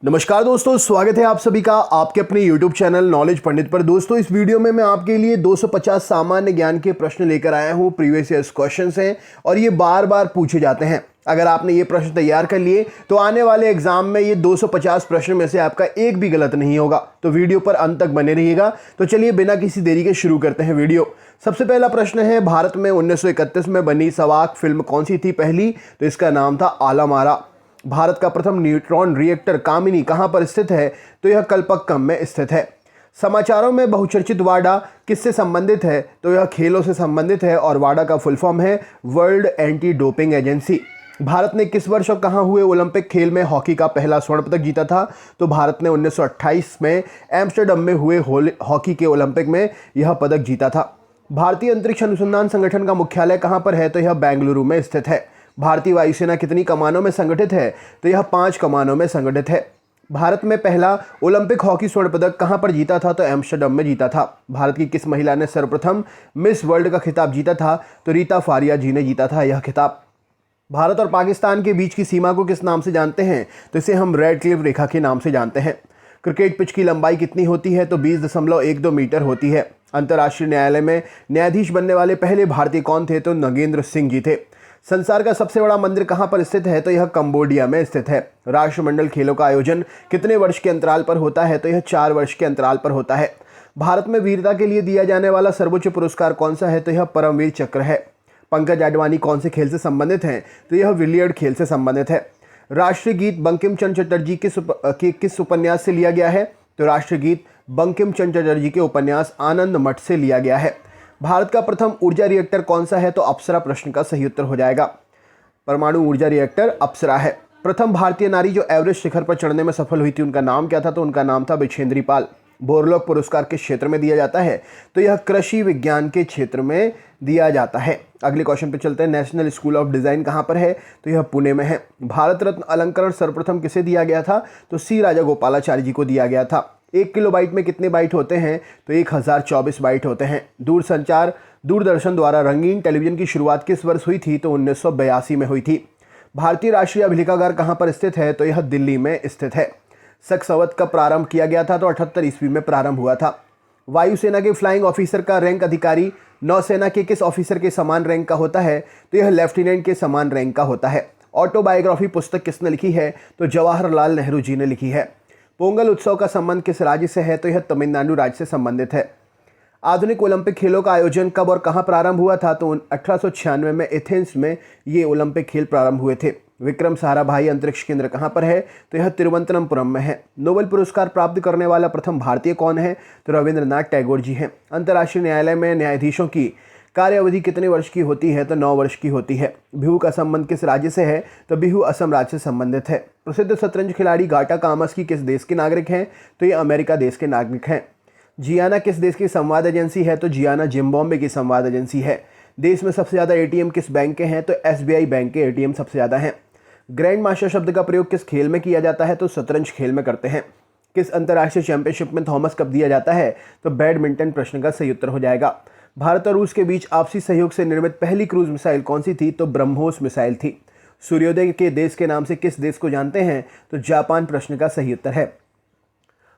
नमस्कार दोस्तों, स्वागत है आप सभी का आपके अपने YouTube चैनल नॉलेज पंडित पर। दोस्तों, इस वीडियो में मैं आपके लिए 250 सामान्य ज्ञान के प्रश्न लेकर आया हूं। प्रीवियस ईयर्स क्वेश्चंस हैं और ये बार बार पूछे जाते हैं। अगर आपने ये प्रश्न तैयार कर लिए तो आने वाले एग्जाम में ये 250 प्रश्न में से आपका एक भी गलत नहीं होगा। तो वीडियो पर अंत तक बने रहिएगा। तो चलिए बिना किसी देरी के शुरू करते हैं वीडियो। सबसे पहला प्रश्न है, भारत में 1931 में बनी सवाक फिल्म कौन सी थी पहली? तो इसका नाम था आलमारा। भारत का प्रथम न्यूट्रॉन रिएक्टर कामिनी कहां पर स्थित है? तो यह कल्पक्कम में स्थित है। समाचारों में बहुचर्चित वाडा किससे संबंधित है? तो यह खेलों से संबंधित है और वाडा का फुल फॉर्म है world anti doping agency. Bharat ने किस वर्ष और कहां हुए ओलंपिक खेल में हॉकी का पहला स्वर्ण पदक जीता था? तो भारत ने 1928 में एम्स्टर्डम में हुए हॉकी के ओलंपिक में यह पदक जीता था। भारतीय अंतरिक्ष अनुसंधान संगठन का मुख्यालय कहां पर है? तो यह बेंगलुरु में स्थित है। भारतीय वायुसेना कितनी कमानों में संगठित है? तो यह 5 कमानों में संगठित है। भारत में पहला ओलंपिक हॉकी स्वर्ण पदक कहां पर जीता था? तो एम्स्टर्डम में जीता था। भारत की किस महिला ने सर्वप्रथम मिस वर्ल्ड का खिताब जीता था? तो रीता फारिया जी ने जीता था यह खिताब। भारत और पाकिस्तान के बीच की सीमा को किस नाम से जानते हैं? तो इसे हम रेड क्लिफ रेखा के नाम से जानते हैं। क्रिकेट पिच की लंबाई कितनी होती है? तो 20.12 मीटर होती है। अंतर्राष्ट्रीय न्यायालय में न्यायाधीश बनने वाले पहले भारतीय कौन थे? तो नगेंद्र सिंह जी थे। संसार का सबसे बड़ा मंदिर कहां पर स्थित है? तो यह कंबोडिया में स्थित है। राष्ट्रमंडल खेलों का आयोजन कितने वर्ष के अंतराल पर होता है? तो यह 4 वर्ष के अंतराल पर होता है। भारत में वीरता के लिए दिया जाने वाला सर्वोच्च पुरस्कार कौन सा है? तो यह परमवीर चक्र है। पंकज आडवाणी कौन से खेल से संबंधित हैं? तो यह बिलियर्ड खेल से संबंधित है। राष्ट्रीय गीत बंकिम चंद्र चटर्जी किस उपन्यास से लिया गया है? तो राष्ट्रीय गीत बंकिम चंद्र चटर्जी के उपन्यास आनंद मठ से लिया गया है। भारत का प्रथम ऊर्जा रिएक्टर कौन सा है? तो अप्सरा प्रश्न का सही उत्तर हो जाएगा। परमाणु ऊर्जा रिएक्टर अप्सरा है। प्रथम भारतीय नारी जो एवरेस्ट शिखर पर चढ़ने में सफल हुई थी, उनका नाम क्या था? तो उनका नाम था बिछेंद्री पाल। बोरलॉग पुरस्कार किस क्षेत्र में दिया जाता है? तो यह कृषि विज्ञान के क्षेत्र में दिया जाता है। अगले क्वेश्चन पे चलते हैं। नेशनल स्कूल ऑफ डिजाइन कहाँ पर है? तो यह पुणे में है। भारत रत्न अलंकरण सर्वप्रथम किसे दिया गया था? तो सी राजागोपालाचारी जी को दिया गया था। 1 किलोबाइट में कितने बाइट होते हैं? तो 1024 बाइट होते हैं। दूरदर्शन द्वारा रंगीन टेलीविजन की शुरुआत किस वर्ष हुई थी? तो 1982 में हुई थी। भारतीय राष्ट्रीय अभिलेखागार कहाँ पर स्थित है? तो यह दिल्ली में स्थित है। सक्सवत कब प्रारंभ किया गया था? तो 78 ईस्वी में प्रारंभ हुआ था। वायुसेना के फ्लाइंग ऑफिसर का रैंक अधिकारी नौसेना के किस ऑफिसर के समान रैंक का होता है? तो यह लेफ्टिनेंट के समान रैंक का होता है। ऑटोबायोग्राफी पुस्तक किसने लिखी है? तो जवाहरलाल नेहरू जी ने लिखी है। पोंगल उत्सव का संबंध किस राज्य से है? तो यह तमिलनाडु राज्य से संबंधित है। आधुनिक ओलंपिक खेलों का आयोजन कब और कहां प्रारंभ हुआ था? तो 1896 में एथेंस में ये ओलंपिक खेल प्रारंभ हुए थे। विक्रम साराभाई अंतरिक्ष केंद्र कहां पर है? तो यह तिरुवनंतपुरम में है। नोबेल पुरस्कार प्राप्त करने वाला प्रथम भारतीय कौन है? तो रविंद्रनाथ टैगोर जी हैं। अंतर्राष्ट्रीय न्यायालय में न्यायाधीशों की कार्य अवधि कितने वर्ष की होती है? तो 9 वर्ष की होती है। बिहू का संबंध किस राज्य से है? तो बिहू असम राज्य से संबंधित है। प्रसिद्ध शतरंज खिलाड़ी गाटा कामस्की किस देश के नागरिक हैं? तो ये अमेरिका देश के नागरिक हैं। जियाना किस देश की संवाद एजेंसी है? तो जियाना जिम्बाब्वे की संवाद एजेंसी है। देश में सबसे ज़्यादा एटीएम किस बैंक के हैं? तो एसबीआई बैंक के एटीएम सबसे ज़्यादा हैं। ग्रैंड मास्टर शब्द का प्रयोग किस खेल में किया जाता है? तो शतरंज खेल में करते हैं। किस अंतर्राष्ट्रीय चैंपियनशिप में थॉमस कप दिया जाता है? तो बैडमिंटन प्रश्न का सही उत्तर हो जाएगा। भारत और रूस के बीच आपसी सहयोग से निर्मित पहली क्रूज मिसाइल कौन सी थी? तो ब्रह्मोस मिसाइल थी। सूर्योदय के देश के नाम से किस देश को जानते हैं? तो जापान प्रश्न का सही उत्तर है।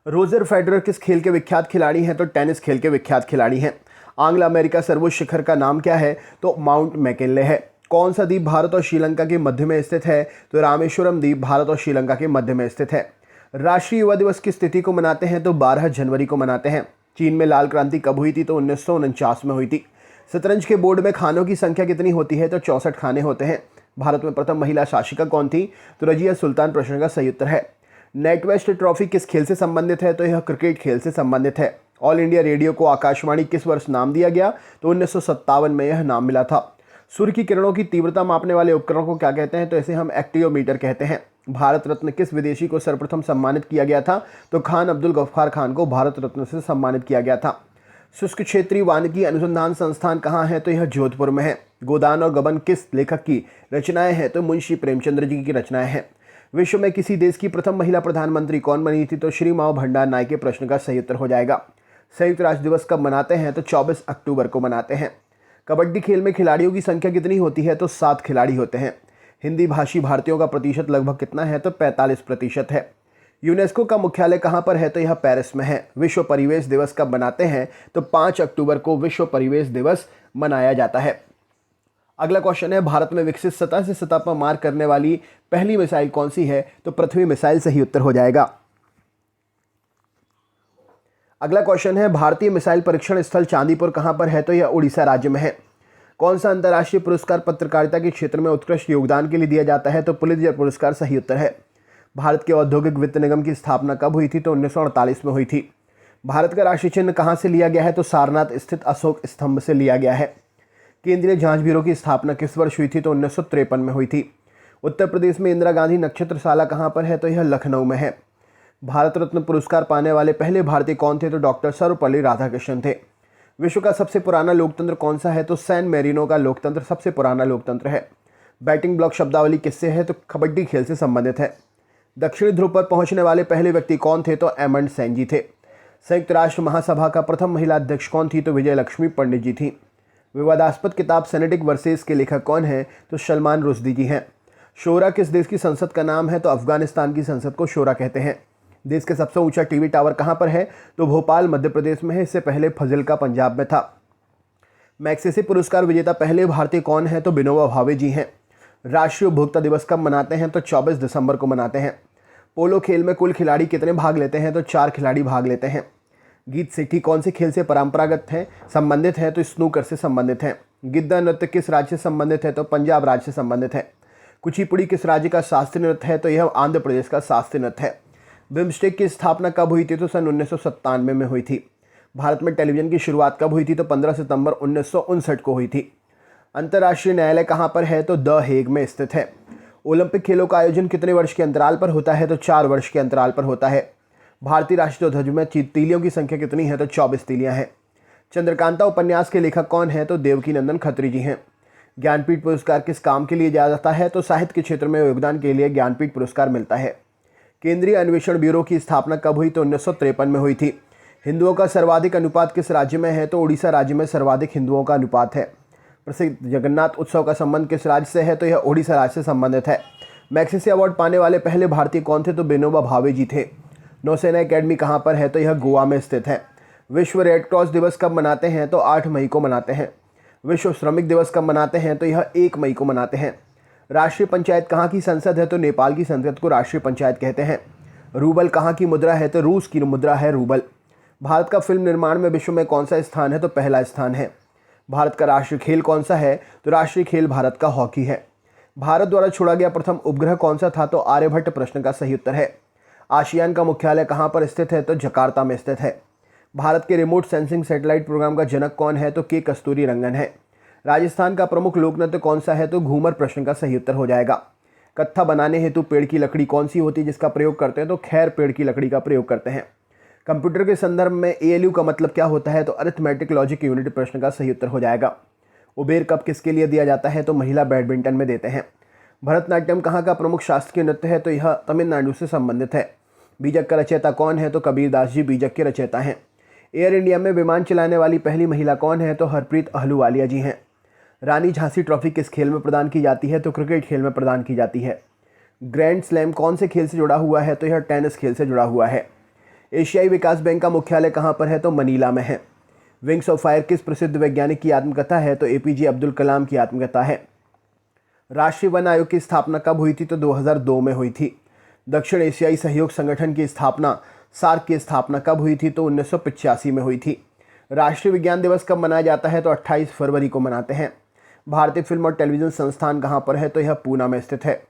रोजर फेडरर किस खेल के विख्यात खिलाड़ी हैं? तो टेनिस खेल के विख्यात खिलाड़ी हैं। आंग्ल अमेरिका सर्वोच्च शिखर का नाम क्या है? तो माउंट मैकिनले है। कौन सा द्वीप भारत और श्रीलंका के मध्य में स्थित है? तो रामेश्वरम द्वीप भारत और श्रीलंका के मध्य में स्थित है। राष्ट्रीय युवा दिवस किस तिथि को मनाते हैं? तो 12 जनवरी को मनाते हैं। चीन में लाल क्रांति कब हुई थी? तो 1949 में हुई थी। शतरंज के बोर्ड में खानों की संख्या कितनी होती है? तो 64 खाने होते हैं। भारत में प्रथम महिला शासिका कौन थी? तो रजिया सुल्तान प्रश्न का सही उत्तर है। नेटवेस्ट ट्रॉफी किस खेल से संबंधित है? तो यह क्रिकेट खेल से संबंधित है। ऑल इंडिया रेडियो को आकाशवाणी किस वर्ष नाम दिया गया? तो 1957 में यह नाम मिला था। सूर्य की किरणों की तीव्रता मापने वाले उपकरण को क्या कहते हैं? तो इसे हम एक्टियोमीटर कहते हैं। भारत रत्न किस विदेशी को सर्वप्रथम सम्मानित किया गया था? तो खान अब्दुल गफ्फार खान को भारत रत्न से सम्मानित किया गया था। शुष्क क्षेत्रीय वानिकी अनुसंधान संस्थान कहाँ है? तो यह जोधपुर में है। गोदान और गबन किस लेखक की रचनाएं हैं? तो मुंशी प्रेमचंद्र जी की रचनाएं हैं। विश्व में किसी देश की प्रथम महिला प्रधानमंत्री कौन बनी थी? तो श्री माओ भंडार नायके के प्रश्न का सही उत्तर हो जाएगा। संयुक्त राष्ट्र दिवस कब मनाते हैं? तो 24 अक्टूबर को मनाते हैं। कबड्डी खेल में खिलाड़ियों की संख्या कितनी होती है? तो 7 खिलाड़ी होते हैं। हिंदी भाषी भारतीयों का प्रतिशत लगभग कितना है? तो 45% है। यूनेस्को का मुख्यालय कहाँ पर है? तो यह पेरिस में है। विश्व परिवेश दिवस कब मनाते हैं? तो 5 अक्टूबर को विश्व परिवेश दिवस मनाया जाता है। अगला क्वेश्चन है, भारत में विकसित सतह से सतह पर मार करने वाली पहली मिसाइल कौन सी है? तो पृथ्वी मिसाइल सही उत्तर हो जाएगा। अगला क्वेश्चन है, भारतीय मिसाइल परीक्षण स्थल चांदीपुर कहां पर है? तो यह उड़ीसा राज्य में है। कौन सा अंतर्राष्ट्रीय पुरस्कार पत्रकारिता के क्षेत्र में उत्कृष्ट योगदान के लिए दिया जाता है? तो पुलित्जर पुरस्कार सही उत्तर है। भारत के औद्योगिक वित्त निगम की स्थापना कब हुई थी? तो 1948 में हुई थी। भारत का राष्ट्रीय चिन्ह कहां से लिया गया है? तो सारनाथ स्थित अशोक स्तंभ से लिया गया है। केंद्रीय जांच ब्यूरो की स्थापना किस वर्ष हुई थी? तो 1953 में हुई थी। उत्तर प्रदेश में इंदिरा गांधी नक्षत्रशाला कहां पर है? तो यह लखनऊ में है। भारत रत्न पुरस्कार पाने वाले पहले भारतीय कौन थे? तो डॉक्टर सर्वपल्ली राधाकृष्णन थे। विश्व का सबसे पुराना लोकतंत्र कौन सा है? तो सैन मेरिनो का लोकतंत्र सबसे पुराना लोकतंत्र है। बैटिंग ब्लॉक शब्दावली किससे है? तो कबड्डी खेल से संबंधित है। दक्षिणी ध्रुव पर पहुंचने वाले पहले व्यक्ति कौन थे? तो एमंड सेन जी थे। संयुक्त राष्ट्र महासभा का प्रथम महिला अध्यक्ष कौन थी? तो विजय लक्ष्मी पंडित जी थी। विवादास्पद किताब सेनेटिक वर्सेस के लेखक कौन है? तो सलमान रुश्दी जी हैं। शोरा किस देश की संसद का नाम है? तो अफगानिस्तान की संसद को शोरा कहते हैं। देश के सबसे ऊंचा टीवी टावर कहां पर है? तो भोपाल मध्य प्रदेश में है। इससे पहले फजिल्का पंजाब में था। मैग्सेसे पुरस्कार विजेता पहले भारतीय कौन है? तो विनोबा भावे जी हैं। राष्ट्रीय उपभोक्ता दिवस कब मनाते हैं? तो 24 दिसंबर को मनाते हैं। पोलो खेल में कुल खिलाड़ी कितने भाग लेते हैं? तो 4 खिलाड़ी भाग लेते हैं। गीत सिटी कौन से खेल से परंपरागत है संबंधित है? तो स्नूकर से संबंधित है। गिद्दा नृत्य किस राज्य से संबंधित है? तो पंजाब राज्य से संबंधित है। कुचिपुड़ी किस राज्य का शास्त्रीय नृत्य है? तो यह आंध्र प्रदेश का शास्त्रीय नृत्य है। बिम्स्टेक की स्थापना कब हुई थी? तो सन 1997 में हुई थी। भारत में टेलीविजन की शुरुआत कब हुई थी? तो 15 सितंबर 1959 को हुई थी। अंतर्राष्ट्रीय न्यायालय कहाँ पर है? तो द हेग में स्थित है। ओलंपिक खेलों का आयोजन कितने वर्ष के अंतराल पर होता है? तो 4 वर्ष के अंतराल पर होता है। भारतीय राष्ट्रीय ध्वज में तीलियों की संख्या कितनी है? तो 24 तीलियां हैं। चंद्रकांता उपन्यास के लेखक कौन है? तो देवकीनंदन खत्री जी हैं। ज्ञानपीठ पुरस्कार किस काम के लिए दिया जाता है? तो साहित्य के क्षेत्र में योगदान के लिए ज्ञानपीठ पुरस्कार मिलता है। केंद्रीय अन्वेषण ब्यूरो की स्थापना कब हुई? तो 1953 में हुई थी। हिंदुओं का सर्वाधिक अनुपात किस राज्य में है? तो उड़ीसा राज्य में सर्वाधिक हिंदुओं का अनुपात है। प्रसिद्ध जगन्नाथ उत्सव का संबंध किस राज्य से है? तो यह उड़ीसा राज्य से संबंधित है। मैग्सेसे अवार्ड पाने वाले पहले भारतीय कौन थे? तो विनोबा भावे जी थे। नौसेना एकेडमी कहाँ पर है? तो यह गोवा में स्थित है। विश्व रेड क्रॉस दिवस कब मनाते हैं? तो 8 मई को मनाते हैं। विश्व श्रमिक दिवस कब मनाते हैं? तो यह 1 मई को मनाते हैं। राष्ट्रीय पंचायत कहाँ की संसद है? तो नेपाल की संसद को राष्ट्रीय पंचायत कहते हैं। रूबल कहाँ की मुद्रा है? तो रूस की मुद्रा है रूबल। भारत का फिल्म निर्माण में विश्व में कौन सा स्थान है? तो पहला स्थान है। भारत का राष्ट्रीय खेल कौन सा है? तो राष्ट्रीय खेल भारत का हॉकी है। भारत द्वारा छोड़ा गया प्रथम उपग्रह कौन सा था? तो आर्यभट्ट प्रश्न का सही उत्तर है। आसियान का मुख्यालय कहाँ पर स्थित है? तो जकार्ता में स्थित है। भारत के रिमोट सेंसिंग सैटेलाइट प्रोग्राम का जनक कौन है? तो के कस्तूरी रंगन है। राजस्थान का प्रमुख लोक नृत्य कौन सा है? तो घूमर प्रश्न का सही उत्तर हो जाएगा। कत्था बनाने हेतु पेड़ की लकड़ी कौन सी होती है जिसका प्रयोग करते हैं? तो खैर पेड़ की लकड़ी का प्रयोग करते हैं। कंप्यूटर के संदर्भ में ALU का मतलब क्या होता है? तो अरिथमेटिक लॉजिक यूनिट प्रश्न का सही उत्तर हो जाएगा। उबेर कप किसके लिए दिया जाता है? तो महिला बैडमिंटन में देते हैं। भरतनाट्यम कहाँ का प्रमुख शास्त्रीय नृत्य है? तो यह तमिलनाडु से संबंधित है। बीजक का रचयिता कौन है? तो कबीरदास जी बीजक के रचयिता हैं। एयर इंडिया में विमान चलाने वाली पहली महिला कौन है? तो हरप्रीत अहलूवालिया जी हैं। रानी झांसी ट्रॉफी किस खेल में प्रदान की जाती है? तो क्रिकेट खेल में प्रदान की जाती है। ग्रैंड स्लैम कौन से खेल से जुड़ा हुआ है? तो यह टेनिस खेल से जुड़ा हुआ है। एशियाई विकास बैंक का मुख्यालय कहाँ पर है? तो मनीला में है। विंग्स ऑफ फायर किस प्रसिद्ध वैज्ञानिक की आत्मकथा है? तो APJ अब्दुल कलाम की आत्मकथा है। राष्ट्रीय वन आयोग की स्थापना कब हुई थी? तो 2002 में हुई थी। दक्षिण एशियाई सहयोग संगठन की स्थापना सार्क की स्थापना कब हुई थी? तो 1985 में हुई थी। राष्ट्रीय विज्ञान दिवस कब मनाया जाता है? तो 28 फरवरी को मनाते हैं। भारतीय फिल्म और टेलीविजन संस्थान कहाँ पर है? तो यह पूना में स्थित है।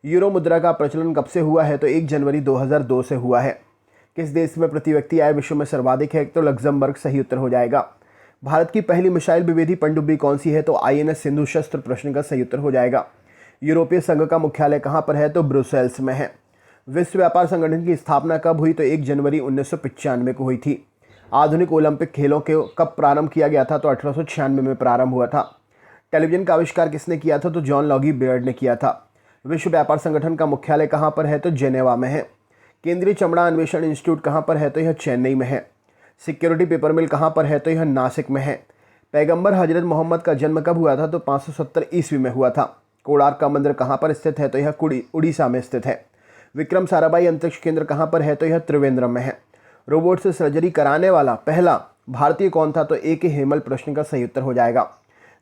यूरो मुद्रा का प्रचलन कब से हुआ है? तो 1 जनवरी 2002 से हुआ है। किस देश में प्रति व्यक्ति आय विश्व में सर्वाधिक है? तो लग्जमबर्ग सही उत्तर हो जाएगा। भारत की पहली मिसाइल विवेदी पनडुब्बी कौन सी है? तो INS सिंधु शस्त्र प्रश्न का सही उत्तर हो जाएगा। यूरोपीय संघ का मुख्यालय कहाँ पर है? तो ब्रुसेल्स में है। विश्व व्यापार संगठन की स्थापना कब हुई? तो 1 जनवरी 1995 को हुई थी। आधुनिक ओलंपिक खेलों के कब प्रारंभ किया गया था? तो 1896 में प्रारंभ हुआ था। टेलीविजन का आविष्कार किसने किया था? तो जॉन लॉगी बेयर्ड ने किया था। विश्व व्यापार संगठन का मुख्यालय कहाँ पर है? तो जेनेवा में है। केंद्रीय चमड़ा अन्वेषण इंस्टीट्यूट कहाँ पर है? तो यह चेन्नई में है। सिक्योरिटी पेपर मिल कहाँ पर है? तो यह नासिक में है। पैगंबर हजरत मोहम्मद का जन्म कब हुआ था? तो 570 ईस्वी में हुआ था। कोणार्क का मंदिर कहाँ पर स्थित है? तो यह उड़ीसा में स्थित है। विक्रम साराभाई अंतरिक्ष केंद्र कहाँ पर है? तो यह त्रिवेंद्रम में है। रोबोट से सर्जरी कराने वाला पहला भारतीय कौन था? तो ए के हेमल प्रश्न का सही उत्तर हो जाएगा।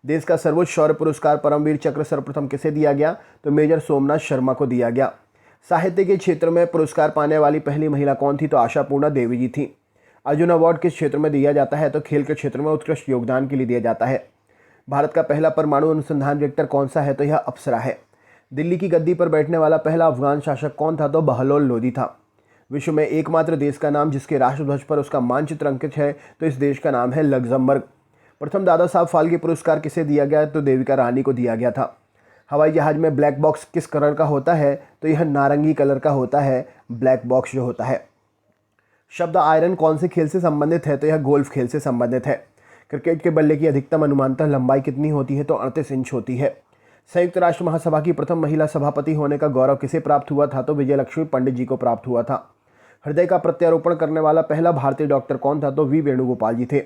देश का सर्वोच्च शौर्य पुरस्कार परमवीर चक्र सर्वप्रथम किसे दिया गया? तो मेजर सोमनाथ शर्मा को दिया गया। साहित्य के क्षेत्र में पुरस्कार पाने वाली पहली महिला कौन थी? तो आशापूर्णा देवी जी थी। अर्जुन अवार्ड किस क्षेत्र में दिया जाता है? तो खेल के क्षेत्र में उत्कृष्ट योगदान के लिए दिया जाता है। भारत का पहला परमाणु अनुसंधान रिएक्टर कौन सा है? तो यह अप्सरा है। दिल्ली की गद्दी पर बैठने वाला पहला अफगान शासक कौन था? तो बहलोल लोदी था। विश्व में एकमात्र देश का नाम जिसके राष्ट्रध्वज पर उसका मानचित्र अंकित है, तो इस देश का नाम है लग्जमबर्ग। प्रथम दादा साहब फाल्के पुरस्कार किसे दिया गया? तो देविका रानी को दिया गया था। हवाई जहाज में ब्लैक बॉक्स किस कलर का होता है? तो यह नारंगी कलर का होता है, ब्लैक बॉक्स जो होता है। शब्द आयरन कौन से खेल से संबंधित है? तो यह गोल्फ खेल से संबंधित है। क्रिकेट के बल्ले की अधिकतम अनुमानतः लंबाई कितनी होती है? तो 38 इंच होती है। संयुक्त राष्ट्र महासभा की प्रथम महिला सभापति होने का गौरव किसे प्राप्त हुआ था? तो विजयलक्ष्मी पंडित जी को प्राप्त हुआ था। हृदय का प्रत्यारोपण करने वाला पहला भारतीय डॉक्टर कौन था? तो वी वेणुगोपाल जी थे।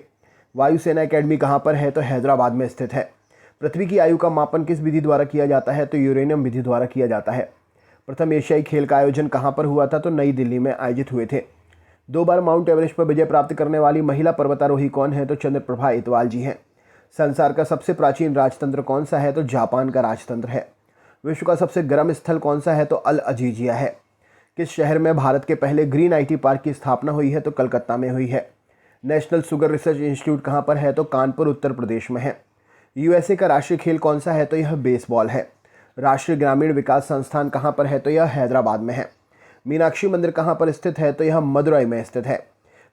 वायुसेना एकेडमी कहाँ पर है? तो हैदराबाद में स्थित है। पृथ्वी की आयु का मापन किस विधि द्वारा किया जाता है? तो यूरेनियम विधि द्वारा किया जाता है। प्रथम एशियाई खेल का आयोजन कहाँ पर हुआ था? तो नई दिल्ली में आयोजित हुए थे। 2 बार माउंट एवरेस्ट पर विजय प्राप्त करने वाली महिला पर्वतारोही कौन है? तो चंद्रप्रभा इतवाल जी हैं। संसार का सबसे प्राचीन राजतंत्र कौन सा है? तो जापान का राजतंत्र है। विश्व का सबसे गर्म स्थल कौन सा है? तो अल अजीजिया है। किस शहर में भारत के पहले ग्रीन आईटी पार्क की स्थापना हुई है? तो कलकत्ता में हुई है। नेशनल शुगर रिसर्च इंस्टीट्यूट कहाँ पर है? तो कानपुर उत्तर प्रदेश में है। यूएसए का राष्ट्रीय खेल कौन सा है? तो यह बेसबॉल है। राष्ट्रीय ग्रामीण विकास संस्थान कहाँ पर है? तो यह हैदराबाद में है। मीनाक्षी मंदिर कहाँ पर स्थित है? तो यह मदुरई में स्थित है।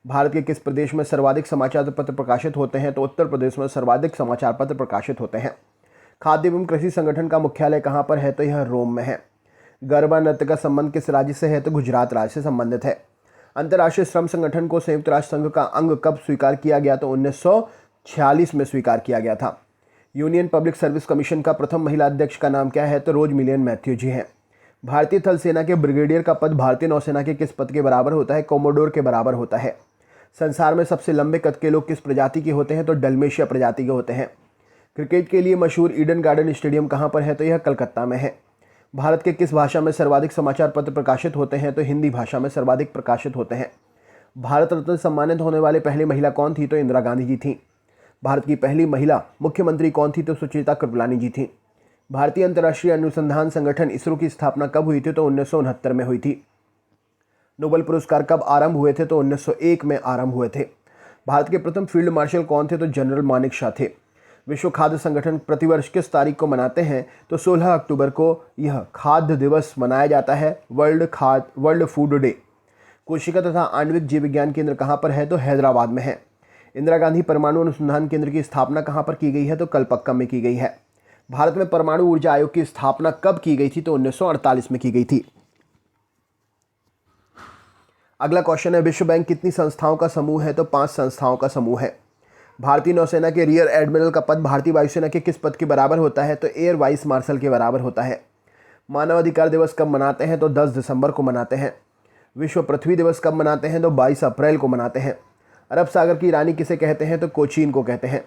भारत के किस प्रदेश में सर्वाधिक समाचार पत्र प्रकाशित होते हैं? तो उत्तर प्रदेश में सर्वाधिक समाचार पत्र प्रकाशित होते हैं। खाद्य एवं कृषि संगठन का मुख्यालय कहाँ पर है? तो यह रोम में है। गरबा नृत्य का संबंध किस राज्य से है? तो गुजरात राज्य से संबंधित है। अंतर्राष्ट्रीय श्रम संगठन को संयुक्त राष्ट्र संघ का अंग कब स्वीकार किया गया? तो 1946 में स्वीकार किया गया था। यूनियन पब्लिक सर्विस कमीशन का प्रथम महिला अध्यक्ष का नाम क्या है? तो रोज मिलियन मैथ्यू जी हैं। भारतीय थल सेना के ब्रिगेडियर का पद भारतीय नौसेना के किस पद के बराबर होता है? कोमोडोर के बराबर होता है। संसार में सबसे लंबे कद के लोग किस प्रजाति के होते हैं? तो डल्मेशिया प्रजाति के होते हैं। क्रिकेट के लिए मशहूर ईडन गार्डन स्टेडियम कहाँ पर है? तो यह कलकत्ता में है। भारत के किस भाषा में सर्वाधिक समाचार पत्र प्रकाशित होते हैं? तो हिंदी भाषा में सर्वाधिक प्रकाशित होते हैं। भारत रत्न सम्मानित होने वाली पहली महिला कौन थी? तो इंदिरा गांधी जी थी। भारत की पहली महिला मुख्यमंत्री कौन थी? तो सुचेता कृपलानी जी थी। भारतीय अंतर्राष्ट्रीय अनुसंधान संगठन इसरो की स्थापना कब हुई थी? तो 1969 में हुई थी। नोबेल पुरस्कार कब आरंभ हुए थे? तो 1901 में आरंभ हुए थे। भारत के प्रथम फील्ड मार्शल कौन थे? तो जनरल मानेक शॉ थे। विश्व खाद्य संगठन प्रतिवर्ष किस तारीख को मनाते हैं? तो 16 अक्टूबर को यह खाद्य दिवस मनाया जाता है, वर्ल्ड फूड डे। कोशिका तथा आणविक जीव विज्ञान केंद्र कहाँ पर है? तो हैदराबाद में है। इंदिरा गांधी परमाणु अनुसंधान केंद्र की स्थापना कहाँ पर की गई है? तो कलपक्कम में की गई है। भारत में परमाणु ऊर्जा आयोग की स्थापना कब की गई थी? तो 1948 में की गई थी। अगला क्वेश्चन है, विश्व बैंक कितनी संस्थाओं का समूह है? तो 5 संस्थाओं का समूह है। भारतीय नौसेना के रियर एडमिरल का पद भारतीय वायुसेना के किस पद के बराबर होता है? तो एयर वाइस मार्शल के बराबर होता है। मानवाधिकार दिवस कब मनाते हैं? तो 10 दिसंबर को मनाते हैं। विश्व पृथ्वी दिवस कब मनाते हैं? तो 22 अप्रैल को मनाते हैं। अरब सागर की रानी किसे कहते हैं? तो कोचीन को कहते हैं।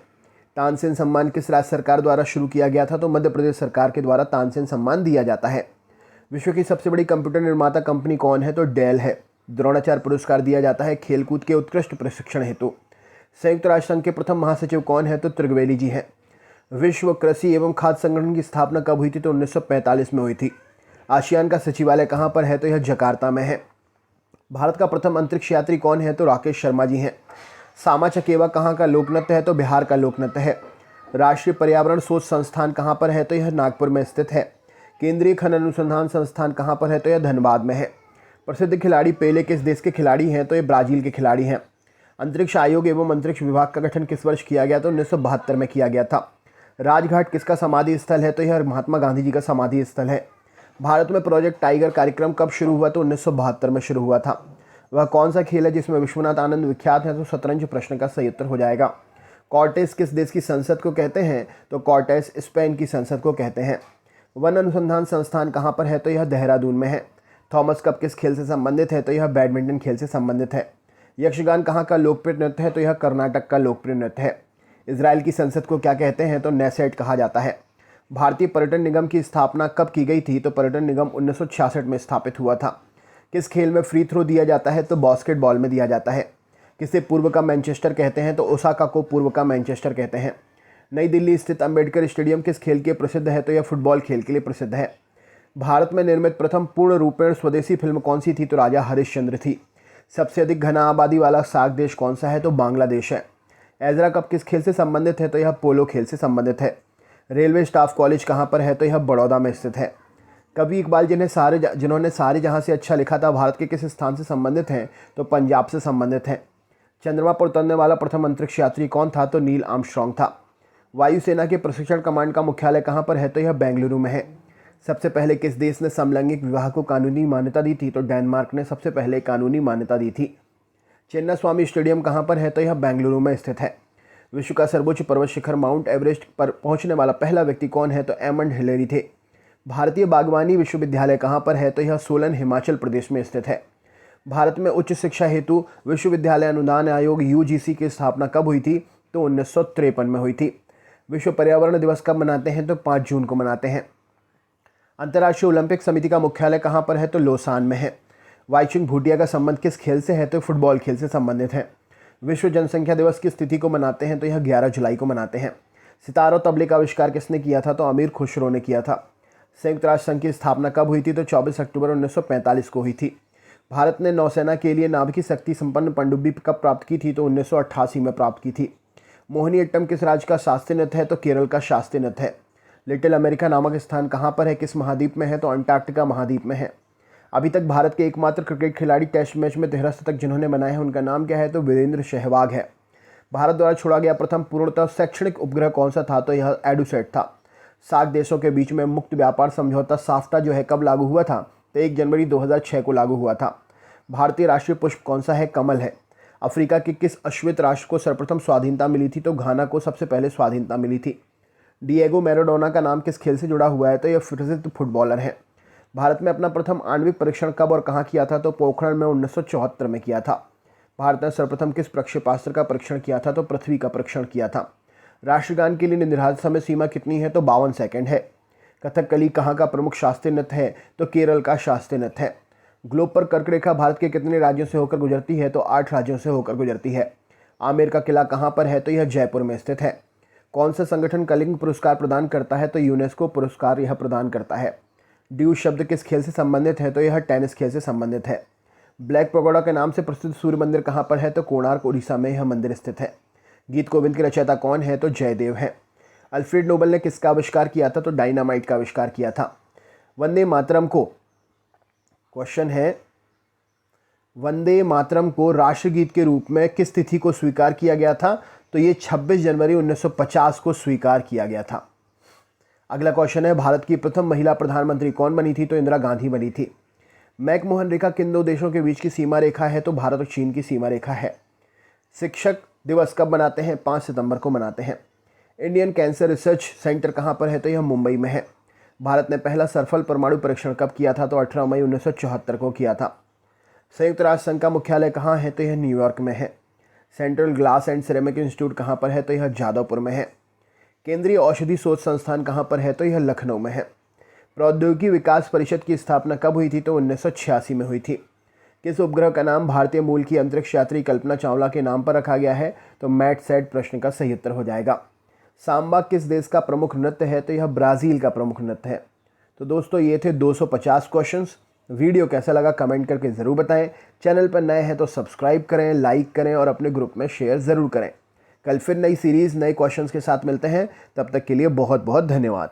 तानसेन सम्मान किस राज्य सरकार द्वारा शुरू किया गया था? तो मध्य प्रदेश सरकार के द्वारा तानसेन सम्मान दिया जाता है। विश्व की सबसे बड़ी कंप्यूटर निर्माता कंपनी कौन है? तो डेल है। द्रोणाचार्य पुरस्कार दिया जाता है खेलकूद के उत्कृष्ट प्रशिक्षण हेतु। संयुक्त राष्ट्र संघ के प्रथम महासचिव कौन है? तो त्रिवेदी जी हैं। विश्व कृषि एवं खाद्य संगठन की स्थापना कब हुई थी? तो 1945 में हुई थी। आसियान का सचिवालय कहाँ पर है? तो यह जकार्ता में है। भारत का प्रथम अंतरिक्ष यात्री कौन है? तो राकेश शर्मा जी हैं। सामा चकेवा कहाँ का लोक नृत्य है? तो बिहार का लोक नृत्य है। राष्ट्रीय पर्यावरण शोध संस्थान कहाँ पर है? तो यह नागपुर में स्थित है। केंद्रीय खनन अनुसंधान संस्थान कहाँ पर है? तो यह धनबाद में है। प्रसिद्ध खिलाड़ी पेले किस देश के खिलाड़ी हैं? तो ये ब्राजील के खिलाड़ी हैं। अंतरिक्ष आयोग एवं अंतरिक्ष विभाग का गठन किस वर्ष किया गया? तो 1972 में किया गया था। राजघाट किसका समाधि स्थल है? तो यह महात्मा गांधी जी का समाधि स्थल है। भारत में प्रोजेक्ट टाइगर कार्यक्रम कब शुरू हुआ? तो 1972 में शुरू हुआ था। वह कौन सा खेल है जिसमें विश्वनाथ आनंद विख्यात है? तो शतरंज प्रश्न का सही उत्तर हो जाएगा। कॉर्टेस किस देश की संसद को कहते हैं? तो कॉर्टेस स्पेन की संसद को कहते हैं। वन अनुसंधान संस्थान कहाँ पर है? तो यह देहरादून में है। थॉमस कप किस खेल से संबंधित है? तो यह बैडमिंटन खेल से संबंधित है। यक्षगान कहाँ का लोकप्रिय नृत्य है? तो यह कर्नाटक का लोकप्रिय नृत्य है। इजराइल की संसद को क्या कहते हैं? तो नेसेट कहा जाता है। भारतीय पर्यटन निगम की स्थापना कब की गई थी? तो पर्यटन निगम 1966 में स्थापित हुआ था। किस खेल में फ्री थ्रो दिया जाता है? तो बास्केटबॉल में दिया जाता है। किसे पूर्व का मैनचेस्टर कहते हैं? तो ओसाका को पूर्व का मैनचेस्टर कहते हैं। नई दिल्ली स्थित अंबेडकर स्टेडियम किस खेल के प्रसिद्ध है? तो यह फुटबॉल खेल के लिए प्रसिद्ध है। भारत में निर्मित प्रथम पूर्ण रूपेण स्वदेशी फिल्म कौन सी थी? तो राजा हरिश्चंद्र थी। सबसे अधिक घना आबादी वाला सार्क देश कौन सा है? तो बांग्लादेश है। एजरा कप किस खेल से संबंधित है? तो यह पोलो खेल से संबंधित है। रेलवे स्टाफ कॉलेज कहाँ पर है? तो यह बड़ौदा में स्थित है। कवि इकबाल जिन्होंने सारे जहाँ से अच्छा लिखा था, भारत के किस स्थान से संबंधित हैं? तो पंजाब से संबंधित हैं। चंद्रमा पर उतरने वाला प्रथम अंतरिक्ष यात्री कौन था? तो नील आर्मस्ट्रॉन्ग था। वायुसेना के प्रशिक्षण कमांड का मुख्यालय कहाँ पर है? तो यह बेंगलुरु में है। सबसे पहले किस देश ने समलैंगिक विवाह को कानूनी मान्यता दी थी? तो डेनमार्क ने सबसे पहले कानूनी मान्यता दी थी। चिन्नास्वामी स्टेडियम कहाँ पर है? तो यह बेंगलुरु में स्थित है। विश्व का सर्वोच्च पर्वत शिखर माउंट एवरेस्ट पर पहुंचने वाला पहला व्यक्ति कौन है? तो एमंड हिलेरी थे। भारतीय बागवानी विश्वविद्यालय कहाँ पर है? तो यह सोलन हिमाचल प्रदेश में स्थित है। भारत में उच्च शिक्षा हेतु विश्वविद्यालय अनुदान आयोग यूजीसी की स्थापना कब हुई थी? तो 1953 में हुई थी। विश्व पर्यावरण दिवस कब मनाते हैं? तो 5 जून को मनाते हैं। अंतर्राष्ट्रीय ओलंपिक समिति का मुख्यालय कहाँ पर है? तो लोसान में है। वाईचुंग भूटिया का संबंध किस खेल से है? तो फुटबॉल खेल से संबंधित है। विश्व जनसंख्या दिवस किस तिथि को मनाते हैं? तो यह 11 जुलाई को मनाते हैं। सितार और तबले का आविष्कार किसने किया था? तो अमीर खुसरो ने किया था। संयुक्त राष्ट्र संघ की स्थापना कब हुई थी? तो 24 अक्टूबर 1945 को हुई थी। भारत ने नौसेना के लिए नाभिकीय शक्ति संपन्न पनडुब्बी कब प्राप्त की थी? तो 1988 में प्राप्त की थी। मोहिनीअट्टम किस राज्य का शास्त्रीय नृत्य है? तो केरल का शास्त्रीय नृत्य है। लिटिल अमेरिका नामक स्थान कहाँ पर है? किस महाद्वीप में है? तो अंटार्कटिका महाद्वीप में है। अभी तक भारत के एकमात्र क्रिकेट खिलाड़ी टेस्ट मैच में 13 शतक जिन्होंने बनाए हैं, उनका नाम क्या है? तो वीरेंद्र सहवाग है। भारत द्वारा छोड़ा गया प्रथम पूर्णतः शैक्षणिक उपग्रह कौन सा था? तो यह एडुसेट था। सार्क देशों के बीच में मुक्त व्यापार समझौता साफ्टा जो है कब लागू हुआ था? तो 1 जनवरी 2006 को लागू हुआ था। भारतीय राष्ट्रीय पुष्प कौन सा है? कमल है। अफ्रीका के किस अश्वेत राष्ट्र को सर्वप्रथम स्वाधीनता मिली थी? तो घाना को सबसे पहले स्वाधीनता मिली थी। डिएगो मैराडोना का नाम किस खेल से जुड़ा हुआ है? तो यह प्रसिद्ध फुटबॉलर है। भारत में अपना प्रथम आणविक परीक्षण कब और कहाँ किया था? तो पोखरण में 1974 में किया था। भारत ने सर्वप्रथम किस प्रक्षेपास्त्र का परीक्षण किया था? तो पृथ्वी का परीक्षण किया था। राष्ट्रगान के लिए निर्धारित समय सीमा कितनी है? तो 52 सेकंड है। कथकली कहाँ का प्रमुख शास्त्रीय नृत्य है? तो केरल का शास्त्रीय नृत्य है। ग्लोब पर कर्क रेखा भारत के कितने राज्यों से होकर गुजरती है? तो 8 राज्यों से होकर गुजरती है। आमेर का किला कहाँ पर है? तो यह जयपुर में स्थित है। कौन सा संगठन कलिंग पुरस्कार प्रदान करता है? तो यूनेस्को पुरस्कार यह प्रदान करता है। ड्यूज शब्द किस खेल से संबंधित है? तो यह टेनिस खेल से संबंधित है। ब्लैक पगोडा के नाम से प्रसिद्ध सूर्य मंदिर कहाँ पर है? तो कोणार्क उड़ीसा में यह मंदिर स्थित है। गीत गोविंद के रचयिता कौन है? तो जयदेव है। अल्फ्रेड नोबेल ने किसका आविष्कार किया था? तो डायनामाइट का आविष्कार किया था। वंदे मातरम को, क्वेश्चन है, वंदे मातरम को राष्ट्रगीत के रूप में किस तिथि को स्वीकार किया गया था? तो ये 26 जनवरी 1950 को स्वीकार किया गया था। अगला क्वेश्चन है, भारत की प्रथम महिला प्रधानमंत्री कौन बनी थी? तो इंदिरा गांधी बनी थी। मैकमोहन रेखा किन दो देशों के बीच की सीमा रेखा है? तो भारत और चीन की सीमा रेखा है। शिक्षक दिवस कब मनाते हैं? 5 सितंबर को मनाते हैं। इंडियन कैंसर रिसर्च सेंटर कहाँ पर है? तो यह मुंबई में है। भारत ने पहला सफल परमाणु परीक्षण कब किया था? तो 18 मई 1974 को किया था। संयुक्त राष्ट्र संघ का मुख्यालय कहाँ है? तो यह न्यूयॉर्क में है। Central glass and ceramic institute कहाँ पर है? तो यह जादवपुर में है। केंद्रीय औषधि शोध संस्थान कहाँ पर है? तो यह लखनऊ में है। प्रौद्योगिकी विकास परिषद की स्थापना कब हुई थी? तो 1986 में हुई थी। किस उपग्रह का नाम भारतीय मूल की अंतरिक्ष यात्री कल्पना चावला के नाम पर रखा गया है? तो मैटसैट प्रश्न का सही उत्तर हो जाएगा। सांबा किस देश का प्रमुख नृत्य है? तो यह ब्राज़ील का प्रमुख नृत्य है। तो दोस्तों ये थे 250 क्वेश्चंस। वीडियो कैसा लगा कमेंट करके ज़रूर बताएं। चैनल पर नए हैं तो सब्सक्राइब करें, लाइक करें और अपने ग्रुप में शेयर ज़रूर करें। कल फिर नई सीरीज़ नए क्वेश्चंस के साथ मिलते हैं। तब तक के लिए बहुत बहुत धन्यवाद।